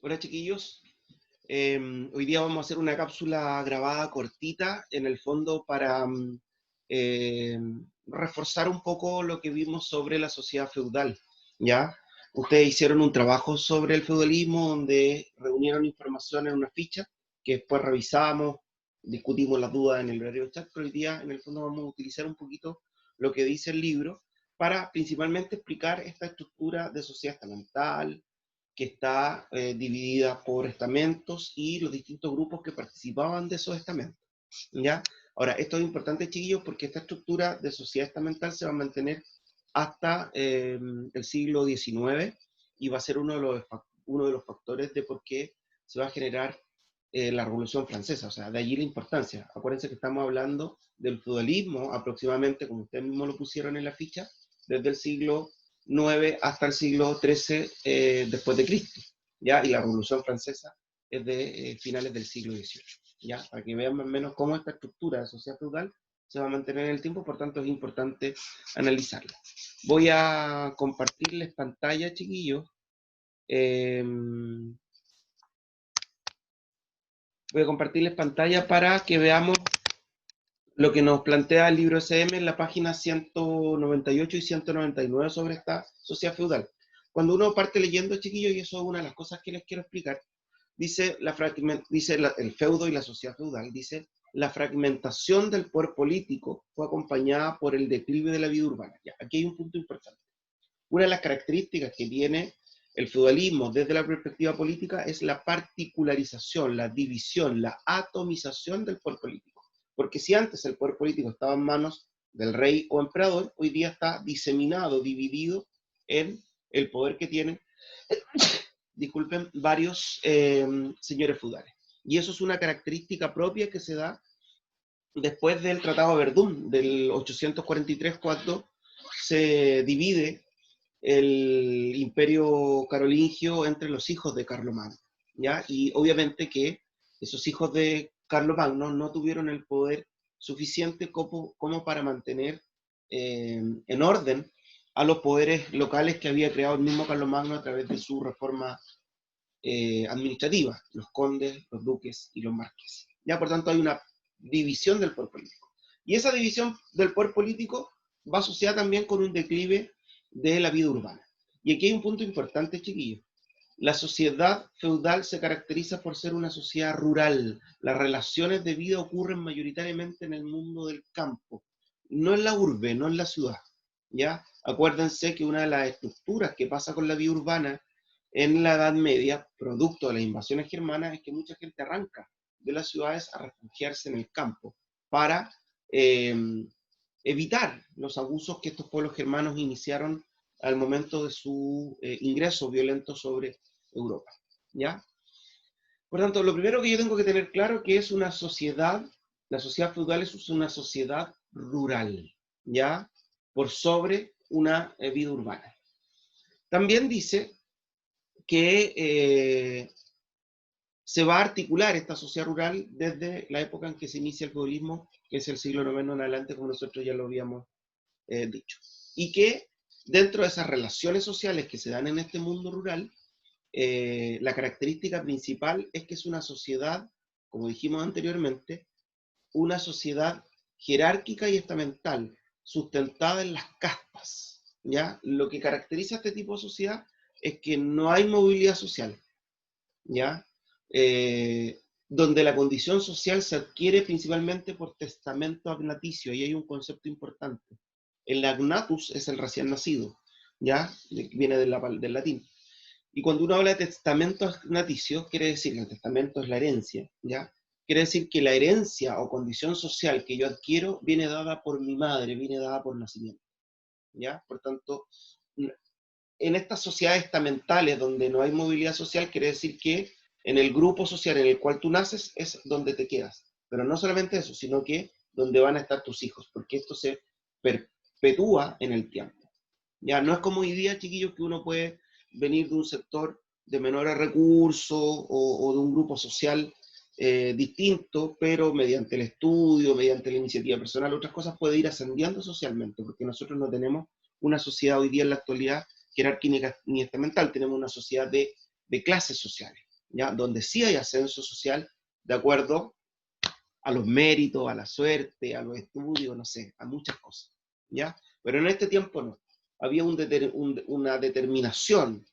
Hola chiquillos. Hoy día vamos a hacer una cápsula grabada cortita, en el fondo para eh, reforzar un poco lo que vimos sobre la sociedad feudal, ¿ya? Ustedes hicieron un trabajo sobre el feudalismo donde reunieron información en una ficha que después revisamos, discutimos las dudas en el horario chat, pero hoy día en el fondo vamos a utilizar un poquito lo que dice el libro para principalmente explicar esta estructura de sociedad estamental, que está dividida por estamentos y los distintos grupos que participaban de esos estamentos, ¿ya? Ahora, esto es importante, chiquillos, porque esta estructura de sociedad estamental se va a mantener hasta el siglo XIX y va a ser uno de los factores de por qué se va a generar la Revolución Francesa, o sea, de allí la importancia. Acuérdense que estamos hablando del feudalismo aproximadamente, como ustedes mismos lo pusieron en la ficha, desde el siglo IX hasta el siglo XIII después de Cristo, ¿ya? Y la Revolución Francesa es de finales del siglo XVIII, ¿ya? Para que vean más o menos cómo esta estructura de sociedad feudal se va a mantener en el tiempo, por tanto es importante analizarla. Voy a compartirles pantalla, chiquillos. Voy a compartirles pantalla para que veamos lo que nos plantea el libro SM en la página 198 y 199 sobre esta sociedad feudal. Cuando uno parte leyendo, chiquillos, y eso es una de las cosas que les quiero explicar, dice el feudo y la sociedad feudal, dice, la fragmentación del poder político fue acompañada por el declive de la vida urbana. Ya, aquí hay un punto importante. Una de las características que tiene el feudalismo desde la perspectiva política es la particularización, la división, la atomización del poder político. Porque si antes el poder político estaba en manos del rey o emperador, hoy día está diseminado, dividido en el poder que tienen, disculpen, varios señores feudales. Y eso es una característica propia que se da después del Tratado de Verdún del 843, cuando se divide el imperio carolingio entre los hijos de Carlomagno, ¿ya? Y obviamente que esos hijos de Carlomagno no tuvieron el poder suficiente como para mantener en orden a los poderes locales que había creado el mismo Carlomagno a través de su reforma administrativa, los condes, los duques y los marqueses. Ya, por tanto, hay una división del poder político. Y esa división del poder político va asociada también con un declive de la vida urbana. Y aquí hay un punto importante, chiquillos. La sociedad feudal se caracteriza por ser una sociedad rural. Las relaciones de vida ocurren mayoritariamente en el mundo del campo, no en la urbe, no en la ciudad. ¿Ya? Acuérdense que una de las estructuras que pasa con la vida urbana en la Edad Media, producto de las invasiones germanas, es que mucha gente arranca de las ciudades a refugiarse en el campo para eh, evitar los abusos que estos pueblos germanos iniciaron al momento de su ingreso violento sobre Europa, ¿ya? Por tanto, lo primero que yo tengo que tener claro que es una sociedad, la sociedad feudal es una sociedad rural, ¿ya? Por sobre una vida urbana. También dice que se va a articular esta sociedad rural desde la época en que se inicia el feudalismo, que es el siglo IX en adelante, como nosotros ya lo habíamos dicho. Y que dentro de esas relaciones sociales que se dan en este mundo rural, la característica principal es que es una sociedad, como dijimos anteriormente, una sociedad jerárquica y estamental, sustentada en las castas, ¿ya? Lo que caracteriza a este tipo de sociedad es que no hay movilidad social, ¿ya? Donde la condición social se adquiere principalmente por testamento agnaticio, y hay un concepto importante. El agnatus es el recién nacido, ¿ya? Viene del latín. Y cuando uno habla de testamento agnaticio, quiere decir que el testamento es la herencia, ¿ya? Quiere decir que la herencia o condición social que yo adquiero viene dada por mi madre, viene dada por nacimiento, ¿ya? Por tanto, en estas sociedades estamentales donde no hay movilidad social, quiere decir que en el grupo social en el cual tú naces es donde te quedas. Pero no solamente eso, sino que donde van a estar tus hijos, porque esto se perpetúa en el tiempo. Ya no es como hoy día, chiquillos, que uno puede venir de un sector de menores recursos o de un grupo social distinto, pero mediante el estudio, mediante la iniciativa personal, otras cosas puede ir ascendiendo socialmente, porque nosotros no tenemos una sociedad hoy día en la actualidad jerárquica ni estamental, tenemos una sociedad de clases sociales, ¿ya? Donde sí hay ascenso social de acuerdo a los méritos, a la suerte, a los estudios, no sé, a muchas cosas, ¿ya? Pero en este tiempo no. Había una determinación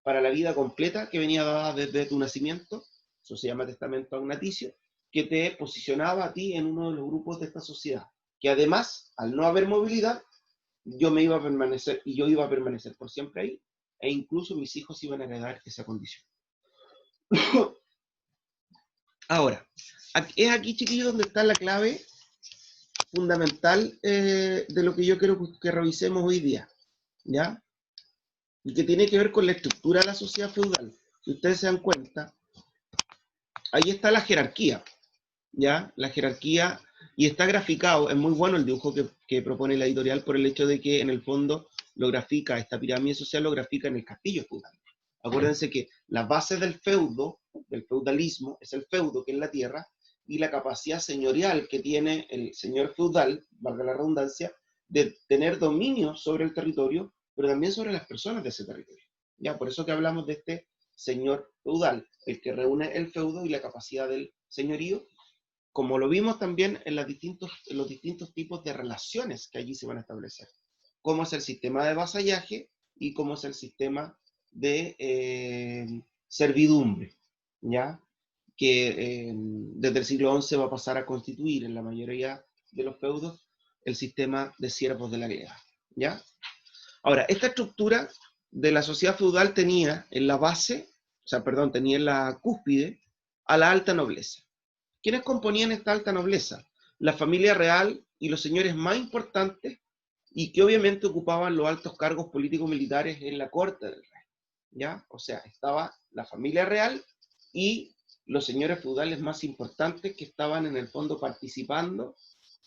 para la vida completa que venía dada desde tu nacimiento, eso se llama testamento agnaticio, que te posicionaba a ti en uno de los grupos de esta sociedad, que además, al no haber movilidad, yo me iba a permanecer, y yo iba a permanecer por siempre ahí, e incluso mis hijos iban a heredar esa condición. Ahora, es aquí, chiquillos, donde está la clave fundamental de lo que yo quiero que revisemos hoy día, ¿ya? Y que tiene que ver con la estructura de la sociedad feudal. Si ustedes se dan cuenta, ahí está la jerarquía, ¿ya? La jerarquía, y está graficado, es muy bueno el dibujo que propone la editorial por el hecho de que en el fondo lo grafica, esta pirámide social lo grafica en el castillo feudal. Acuérdense que la base del feudo, del feudalismo, es el feudo, que es la tierra, y la capacidad señorial que tiene el señor feudal, valga la redundancia, de tener dominio sobre el territorio, pero también sobre las personas de ese territorio. ¿Ya? Por eso que hablamos de este señor feudal, el que reúne el feudo y la capacidad del señorío, como lo vimos también en los distintos tipos de relaciones que allí se van a establecer. Cómo es el sistema de vasallaje y cómo es el sistema de servidumbre, ¿ya? Que desde el siglo XI va a pasar a constituir en la mayoría de los feudos el sistema de siervos de la guerra, ¿ya? Ahora, esta estructura de la sociedad feudal tenía en la base, o sea, perdón, tenía en la cúspide a la alta nobleza. ¿Quiénes componían esta alta nobleza? La familia real y los señores más importantes, y que obviamente ocupaban los altos cargos políticos militares en la corte del rey, ¿ya? O sea, estaba la familia real y los señores feudales más importantes que estaban en el fondo participando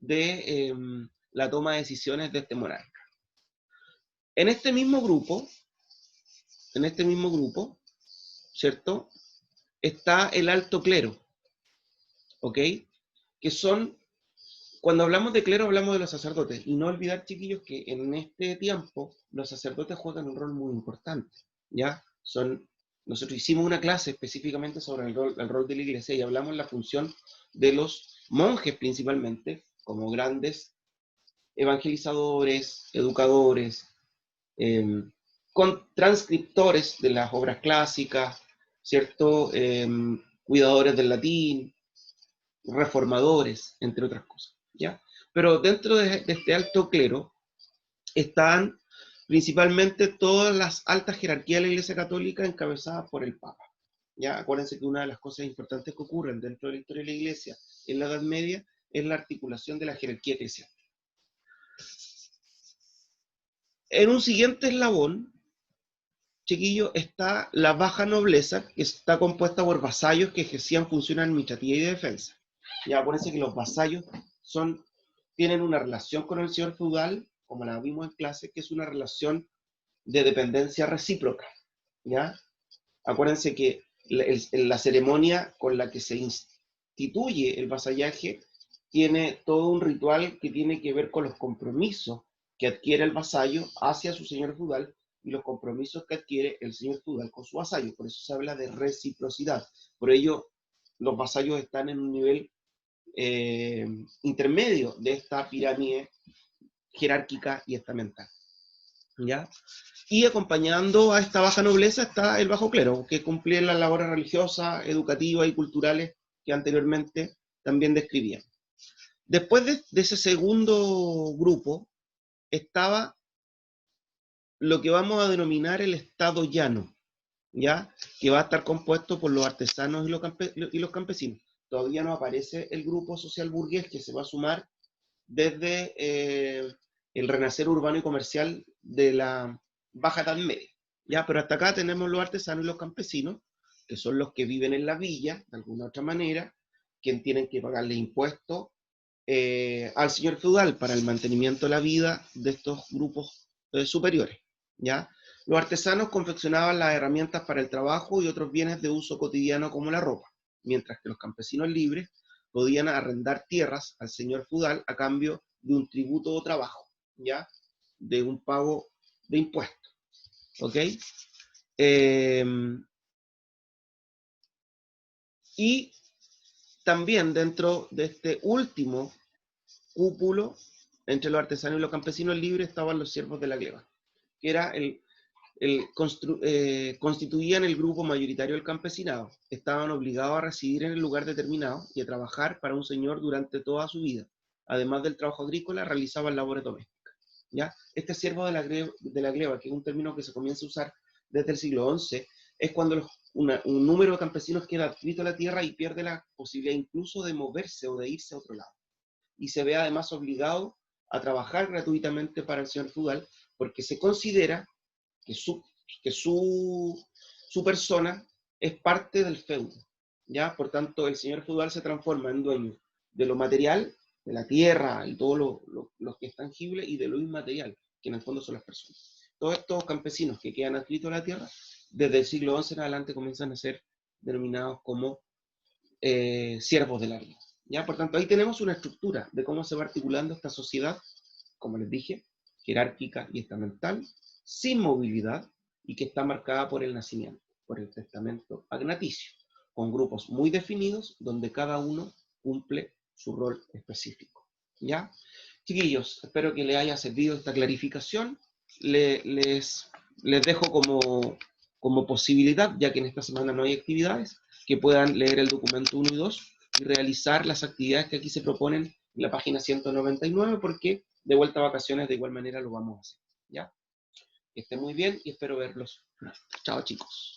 de la toma de decisiones de este monarca. En este mismo grupo, ¿cierto? Está el alto clero, ¿ok? Que son, cuando hablamos de clero hablamos de los sacerdotes, y no olvidar, chiquillos, que en este tiempo los sacerdotes juegan un rol muy importante, ¿ya? Nosotros hicimos una clase específicamente sobre el rol de la iglesia y hablamos de la función de los monjes principalmente, como grandes evangelizadores, educadores, con transcriptores de las obras clásicas, ¿cierto? Cuidadores del latín, reformadores, entre otras cosas, ¿ya? Pero dentro de este alto clero están principalmente todas las altas jerarquías de la Iglesia Católica encabezadas por el Papa, ¿ya? Acuérdense que una de las cosas importantes que ocurren dentro de la historia de la Iglesia en la Edad Media es la articulación de la jerarquía eclesial. En un siguiente eslabón, chiquillo, está la baja nobleza, que está compuesta por vasallos que ejercían funciones administrativas y de defensa. Ya acuérdense que los vasallos tienen una relación con el señor feudal, como la vimos en clase, que es una relación de dependencia recíproca, ¿ya? Acuérdense que la ceremonia con la que se instituye el vasallaje tiene todo un ritual que tiene que ver con los compromisos que adquiere el vasallo hacia su señor feudal y los compromisos que adquiere el señor feudal con su vasallo. Por eso se habla de reciprocidad. Por ello, los vasallos están en un nivel intermedio de esta pirámide jerárquica y estamental, ¿ya? Y acompañando a esta baja nobleza está el bajo clero, que cumplía las labores religiosas, educativas y culturales que anteriormente también describían. Después de ese segundo grupo estaba lo que vamos a denominar el estado llano, ¿ya? Que va a estar compuesto por los artesanos y los campesinos. Todavía no aparece el grupo social burgués que se va a sumar desde el renacer urbano y comercial de la Baja Edad Media, ¿ya? Pero hasta acá tenemos los artesanos y los campesinos, que son los que viven en la villa, de alguna otra manera, que tienen que pagarle impuestos al señor feudal para el mantenimiento de la vida de estos grupos superiores, ¿ya? Los artesanos confeccionaban las herramientas para el trabajo y otros bienes de uso cotidiano como la ropa, mientras que los campesinos libres podían arrendar tierras al señor feudal a cambio de un tributo o trabajo, ¿ya? De un pago de impuestos, ¿ok? Y también dentro de este último cúpulo, entre los artesanos y los campesinos libres, estaban los siervos de la gleba, que era constituían el grupo mayoritario del campesinado. Estaban obligados a residir en el lugar determinado y a trabajar para un señor durante toda su vida. Además del trabajo agrícola, realizaban labores domésticas. ¿Ya? Este siervo de la gleba, que es un término que se comienza a usar desde el siglo XI, es cuando un número de campesinos queda adscrito a la tierra y pierde la posibilidad incluso de moverse o de irse a otro lado. Y se ve además obligado a trabajar gratuitamente para el señor feudal, porque se considera que su persona es parte del feudo, ¿ya? Por tanto, el señor feudal se transforma en dueño de lo material, de la tierra y todo lo que es tangible, y de lo inmaterial, que en el fondo son las personas. Todos estos campesinos que quedan adscritos a la tierra, desde el siglo XI en adelante comienzan a ser denominados como siervos del área. ¿Ya? Por tanto, ahí tenemos una estructura de cómo se va articulando esta sociedad, como les dije, jerárquica y estamental, sin movilidad, y que está marcada por el nacimiento, por el testamento agnaticio, con grupos muy definidos, donde cada uno cumple su rol específico. ¿Ya? Chiquillos, espero que les haya servido esta clarificación. Les dejo como posibilidad, ya que en esta semana no hay actividades, que puedan leer el documento 1 y 2 y realizar las actividades que aquí se proponen en la página 199, porque de vuelta a vacaciones de igual manera lo vamos a hacer. ¿Ya? Que estén muy bien y espero verlos. Chao, chicos.